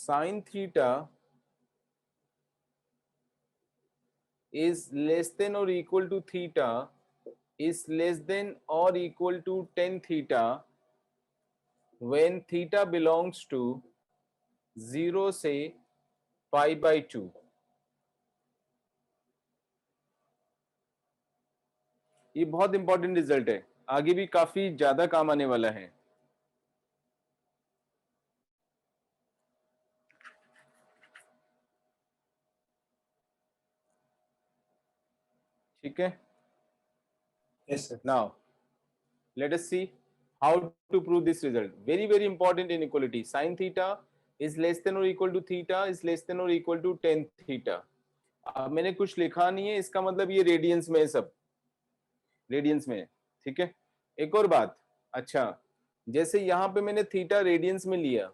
Sine theta is less than or equal to theta is less than or equal to tan theta when theta belongs to 0 से π/2। ये बहुत important result है, आगे भी काफी ज्यादा काम आने वाला है। ठीक है, Yes, sir. now let us see how to prove this result. Very important inequality. Sin theta is less than or equal to theta is less than or equal to tan theta। अब मैंने कुछ लिखा नहीं है, इसका मतलब ये radiance में है, सब रेडियंस में है। ठीक है, एक और बात, अच्छा जैसे यहाँ पे मैंने थीटा रेडियंस में लिया,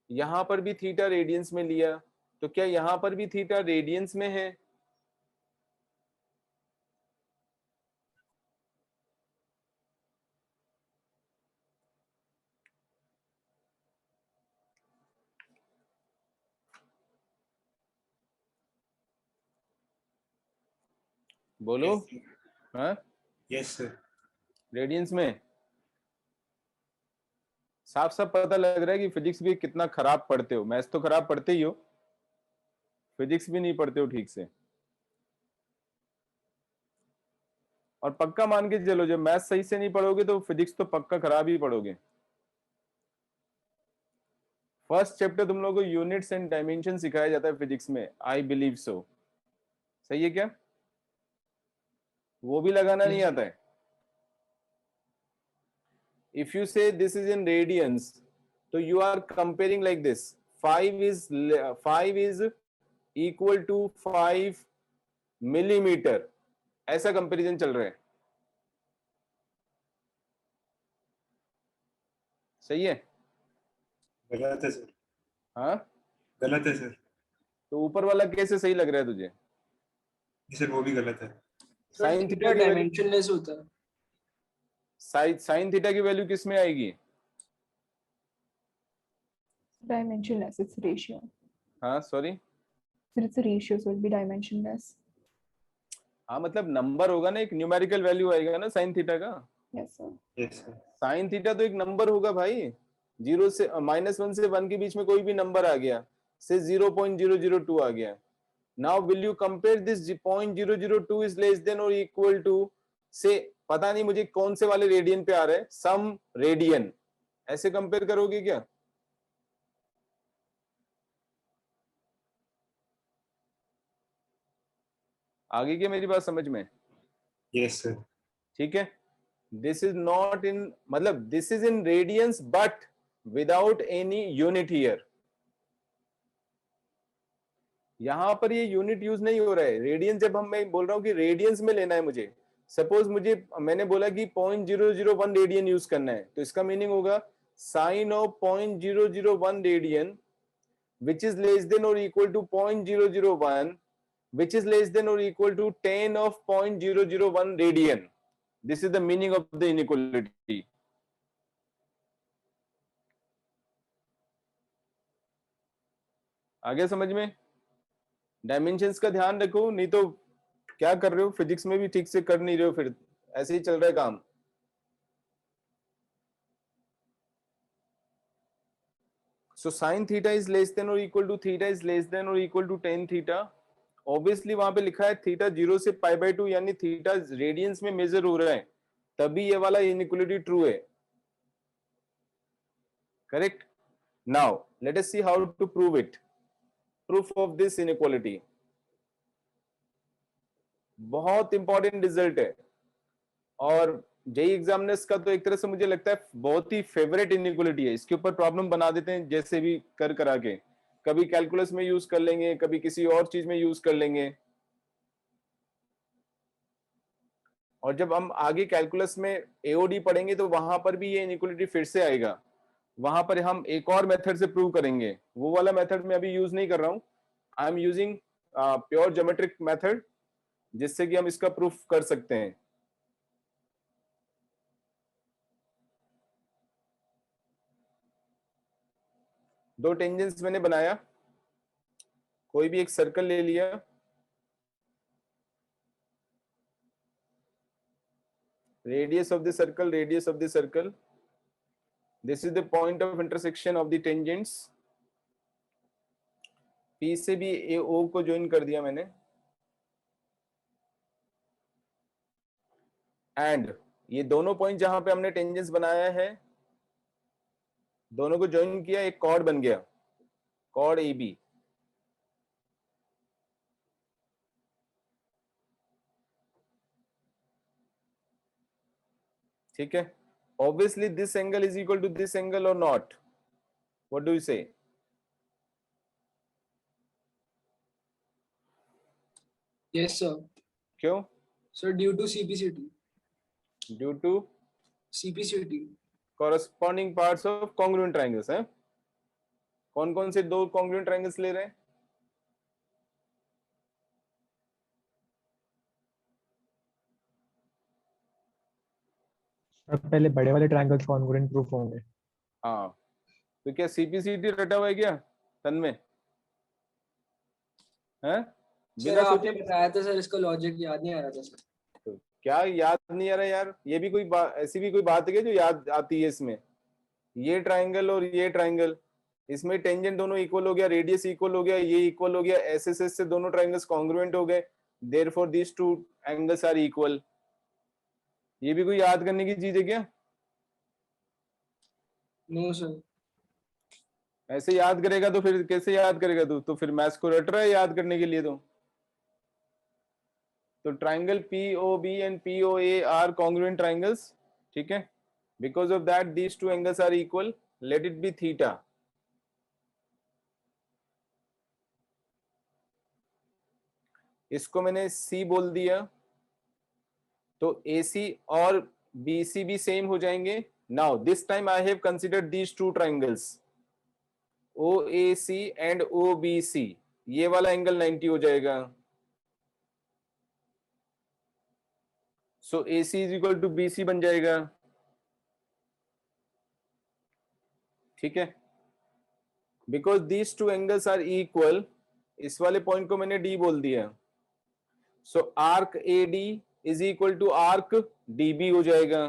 यहाँ पर भी थीटा रेडियंस में लिया, तो क्या यहाँ पर भी थीटा रेडियंस में है? बोलो। हाँ, Yes, sir. रेडियंस में। साफ साफ पता लग रहा है कि फिजिक्स भी कितना खराब पढ़ते हो। मैथ्स तो खराब पढ़ते ही हो, फिजिक्स भी नहीं पढ़ते हो ठीक से। और पक्का मान के चलो, जब मैथ्स सही से नहीं पढ़ोगे तो फिजिक्स तो पक्का खराब ही पढ़ोगे। फर्स्ट चैप्टर तुम लोगों को यूनिट्स एंड डायमेंशन सिखाया जाता है फिजिक्स में, आई बिलीव सो। सही है क्या? वो भी लगाना नहीं आता है। If you say this is in radians, so you are comparing like this. 5 is equal to 5 millimeter, ऐसा कंपैरिजन चल रहा है। सही है? गलत है सर। हाँ, गलत है सर। तो ऊपर वाला कैसे सही लग रहा है तुझे? सर वो भी गलत है। साइन थीटा की डायमेंशनलेस होता है। साइन थीटा की वैल्यू किस में आएगी? Dimensionless, it's ratio. हाँ sorry, So it's a ratio, so it'll be dimensionless. हाँ मतलब नंबर होगा ना, एक न्यूमेरिकल वैल्यू आएगा ना साइन थीटा का। Yes, sir. Yes, sir. Sine theta तो एक नंबर होगा भाई, 0 से -1 से 1 के बीच में कोई भी नंबर आ गया, से 0.002 आ गया। Now will you compare this 0.002 is less than और इक्वल टू से, पता नहीं मुझे कौन से वाले रेडियन पे आ रहा है, सम रेडियन, ऐसे कंपेयर करोगे क्या? आगे क्या मेरी बात समझ में? Yes, sir. ठीक है, दिस इज नॉट इन, मतलब this is in radiance but without any unit here. यहां पर ये यूनिट यूज नहीं हो रहा है। रेडियंस जब मैं बोल रहा हूं कि रेडियंस में लेना है मुझे, सपोज मैंने बोला कि 0.001 रेडियन यूज करना है, तो इसका मीनिंग होगा sine of 0.001 radian which is less than और equal to 0.001 which is less than or equal to tan of 0.001 radian. This is the meaning of the inequality. आगे समझ में? डायमेंशंस का ध्यान रखो, नहीं तो क्या कर रहे हो, फिजिक्स में भी ठीक से कर नहीं रहे हो, फिर ऐसे ही चल रहा है काम। So sin theta is less than or equal to theta is less than or equal to tan theta. Obviously वहां पे लिखा है थीटा 0 से π/2, यानी थीटा रेडियंस में मेजर हो रहा है, तभी ये वाला इनइक्वालिटी ट्रू है। Correct? Now let us see how to prove it. Proof of this inequality बहुत इंपॉर्टेंट रिजल्ट है, और जेई एग्जामिनर्स का तो एक तरह से मुझे लगता है बहुत ही फेवरेट इनइक्वालिटी है। इसके ऊपर प्रॉब्लम बना देते हैं जैसे भी करा के, कभी कैलकुलस में यूज कर लेंगे, कभी किसी और चीज में यूज कर लेंगे, और जब हम आगे कैलकुलस में एओडी पढ़ेंगे तो वहां पर भी ये इनइक्वालिटी फिर से आएगा। वहां पर हम एक और मेथड से प्रूव करेंगे, वो वाला मेथड मैं अभी यूज नहीं कर रहा हूं। I am using pure geometric method, जिससे कि हम इसका प्रूफ कर सकते हैं। दो टेंजेंट्स मैंने बनाया, कोई भी एक सर्कल ले लिया, radius of the circle, radius of the circle, this is the point of intersection of the tangents, P से भी O को ज्वाइन कर दिया मैंने, एंड ये दोनों पॉइंट जहां पे हमने टेंजेंट्स बनाया है, दोनों को ज्वाइन किया, एक कॉर्ड बन गया, कॉर्ड AB। ठीक है, obviously this angle is equal to this angle or not, what do you say? Yes, sir. क्यों? So due to CPCT. Due to CPCT. corresponding parts of congruent triangles हैं। कौन कौन से दो congruent triangles ले रहे हैं? अब पहले बड़े वाले ट्रायंगल्स कॉन्ग्रुएंट प्रूफ होंगे। हाँ, तो क्या CPCT रटा हुआ है क्या तन में? हैं? सर आपने बताया था सर, इसका लॉजिक याद नहीं आ रहा था सर। तो क्या याद नहीं आ रहा यार? ये भी कोई ऐसी भी कोई बात है जो याद आती है इसमें? ये ट्राइंगल और ये ट्राइंगल, इसमें टेंजेंट दोनों इक्वल हो गया, रेडियस इक्वल हो गया, ये इक्वल हो गया, एसएसएस से दोनों ट्राइंगल्स कॉन्ग्रुएंट हो गए, therefore these two angles are equal. ये भी कोई याद करने की चीज है क्या? No sir. ऐसे याद करेगा तो फिर कैसे याद करेगा तू? तो फिर मैथ्स को रट रहा है याद करने के लिए। तो triangle POB and POA are congruent triangles, ठीक है, because of that these two angles are equal, let it be theta. इसको मैंने C बोल दिया, तो AC और BC भी सेम हो जाएंगे। Now this time I have considered these two triangles OAC and OBC, ये वाला एंगल 90 हो जाएगा। So AC is equal to BC बन जाएगा, ठीक है, because these two angles are equal. इस वाले पॉइंट को मैंने D बोल दिया, so arc AD is equal to arc DB हो जाएगा।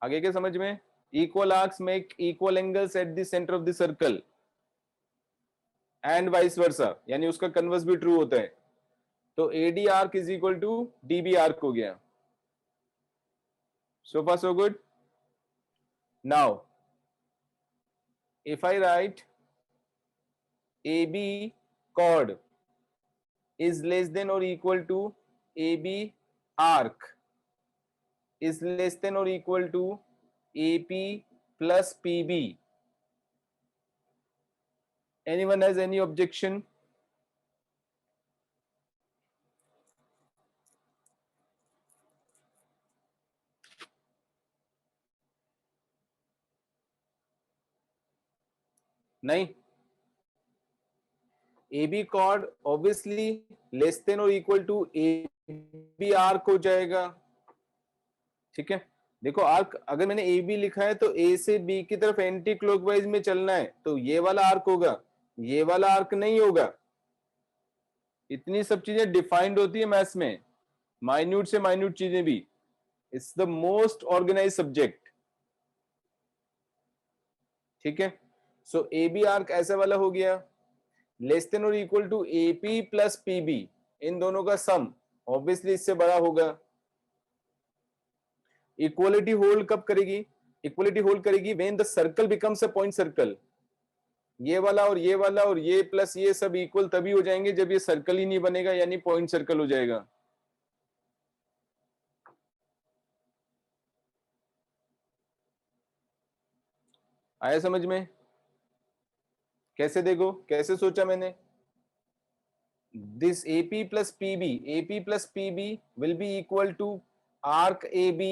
आगे क्या समझ में? Equal arcs make equal angles at the centre of the circle and vice versa, यानी उसका कन्वर्स भी ट्रू होता है। तो AD arc is equal to DB arc हो गया। So far so good. Now if I write AB chord is less than or equal to AB arc is less than or equal to AP plus PB, anyone has any objection? नहीं, AB chord obviously less than or equal to AB arc हो जाएगा, ठीक है। देखो arc अगर मैंने AB लिखा है तो A से B की तरफ एंटी क्लॉकवाइज में चलना है, तो ये वाला आर्क होगा, ये वाला आर्क नहीं होगा। इतनी सब चीजें डिफाइंड होती है मैथ्स में, माइन्यूट से माइन्यूट चीजें भी। It's the most organize subject, ठीक है। सो AB आर्क ऐसा वाला हो गया, लेस देन और equal to AP plus PB, इन दोनों का सम ऑब्वियसली इससे बड़ा होगा। इक्वलिटी होल्ड कब करेगी? इक्वलिटी होल्ड करेगी when the circle becomes a point circle. ये वाला और ये वाला और ये प्लस ये सब इक्वल तभी हो जाएंगे जब ये सर्कल ही नहीं बनेगा, यानी पॉइंट सर्कल हो जाएगा। आया समझ में? कैसे देखो, कैसे सोचा मैंने? This AP plus PB will be equal to arc AB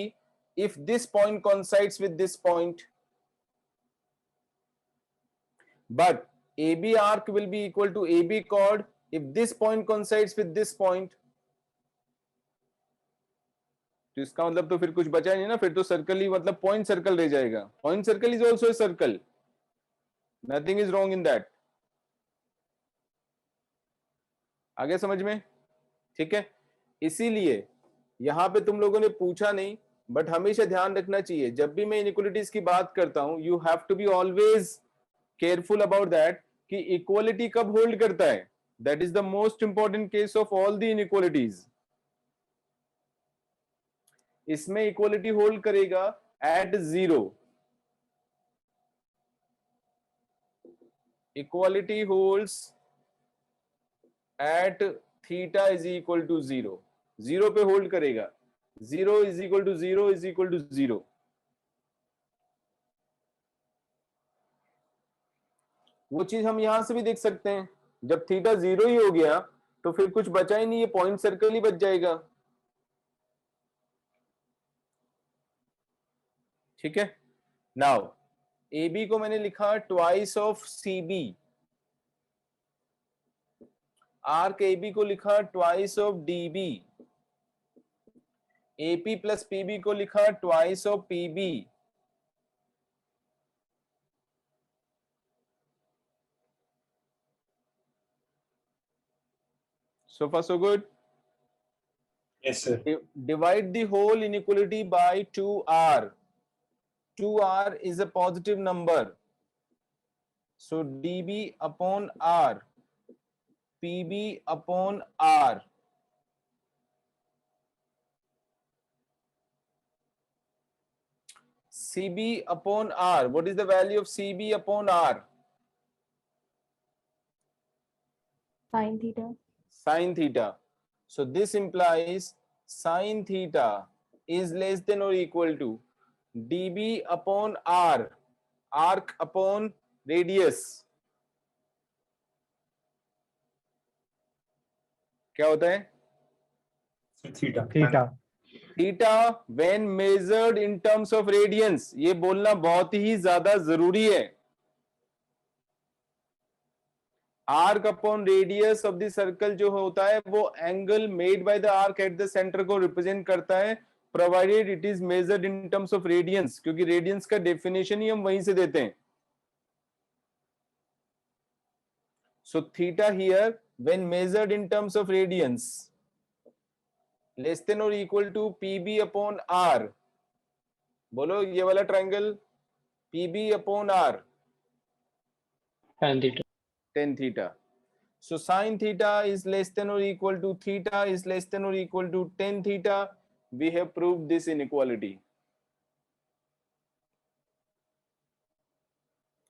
if this point coincides with this point, but AB arc will be equal to AB chord if this point coincides with this point. तो इसका मतलब तो फिर कुछ बचा नहीं ना, फिर तो सर्कल ही मतलब पॉइंट सर्कल रह जाएगा. Point circle is also a circle, nothing is wrong in that. आगे समझ में? ठीक है. इसीलिए यहां पे तुम लोगों ने पूछा नहीं, बट हमेशा ध्यान रखना चाहिए जब भी मैं इनइक्वालिटीज की बात करता हूं, you have to be always careful about that कि इक्वालिटी कब होल्ड करता है. That is the most important case of all the inequalities. इसमें इक्वालिटी होल्ड करेगा at 0. Equality holds at theta is equal to 0. 0 पे होल्ड करेगा. 0 is equal to 0 is equal to 0. वो चीज हम यहां से भी देख सकते हैं. जब थीटा 0 ही हो गया तो फिर कुछ बचा ही नहीं, ये पॉइंट सर्कल ही बच जाएगा. ठीक है. नाउ ए बी को मैंने लिखा twice of C B. Arc A B को लिखा twice of D B. AP plus PB को लिखा twice of PB. So far so good. Yes, sir. Divide the whole inequality by 2r. 2r is a positive number. So db upon r, pb upon r. cb upon r. What is the value of cb upon r? Sin theta. Sin theta. So this implies sin theta is less than or equal to db upon r, arc upon radius. क्या होता है? Theta. Theta. Theta when measured in terms of radians. ये बोलना बहुत ही ज्यादा जरूरी है. Arc upon radius of the circle जो होता है वो angle made by the arc at the centre को रिप्रेजेंट करता है, provided it is measured in terms of radians, क्योंकि रेडियंस का डेफिनेशन ही हम वहीं से देते हैं. So theta here when measured in terms of radians less than और equal to PB upon R. बोलो ये वाला triangle PB upon R. tan theta. tan theta. So sin theta is less than or equal to theta is less than or equal to tan theta. We have proved this inequality.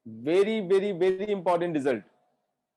Very, very, very important result.